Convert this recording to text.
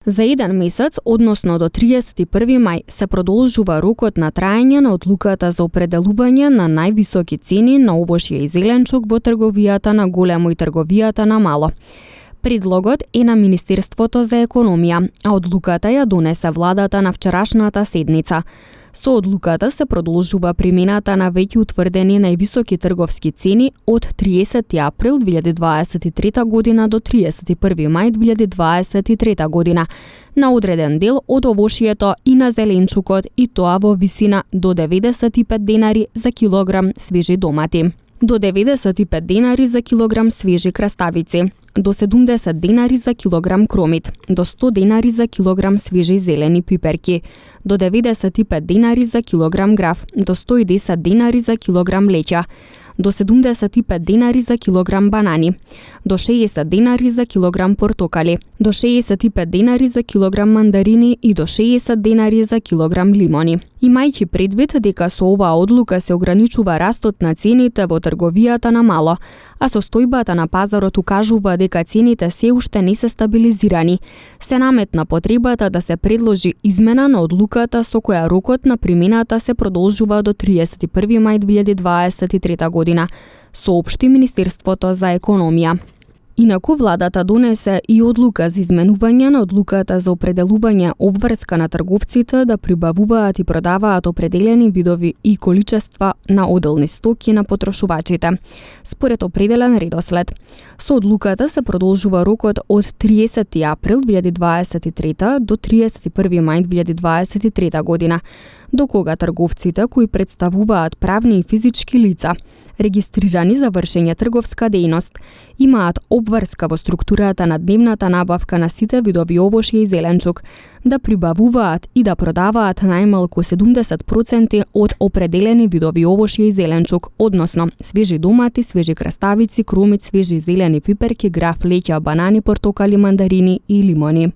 За 1 месец, односно до 31 мај, се продолжува рокот на траење на одлуката за определување на највисоки цени на овошје и зеленчук во трговијата на големо и трговијата на мало. Предлогот е на Министерството за економија, а одлуката ја донесе владата на вчерашната седница. Со одлуката се продолжува примената на веќе утврдени највисоки трговски цени од 30 април 2023 година до 31 мај 2023 година на одреден дел од овошјето и на зеленчукот, и тоа во висина до 95 денари за килограм свежи домати, до 95 денари за килограм свежи краставици, до 70 денари за килограм кромит, до 100 денари за килограм свежи зелени пиперки, до 95 денари за килограм граф, до 110 денари за килограм леќа, до 75 денари за килограм банани, до 60 денари за килограм портокали, до 65 денари за килограм мандарини и до 60 денари за килограм лимони. Имајќи предвид дека со оваа одлука се ограничува растот на цените во трговијата на мало, а состојбата на пазарот укажува дека цените се уште не се стабилизирани, се наметна потребата да се предложи измена на одлуката со која рокот на примената се продолжува до 31 мај 2023 година, соопшти Министерството за економија. Инаку владата донесе и одлука за изменување на одлуката за определување обврска на трговците да прибавуваат и продаваат определени видови и количества на оделни стоки на потрошувачите, според определен редослед. Со одлуката се продолжува рокот од 30 април 2023 до 31 мај 2023 година, до кога трговците кои представуваат правни и физички лица, регистрирани за вршење трговска дејност, имаат обврска во структурата на дневната набавка на сите видови овошје и зеленчук, да прибавуваат и да продаваат најмалку 70% од определени видови овошје и зеленчук, односно свежи домати, свежи краставици, кромит, свежи зелени пиперки, граф, леќа, банани, портокали, мандарини и лимони.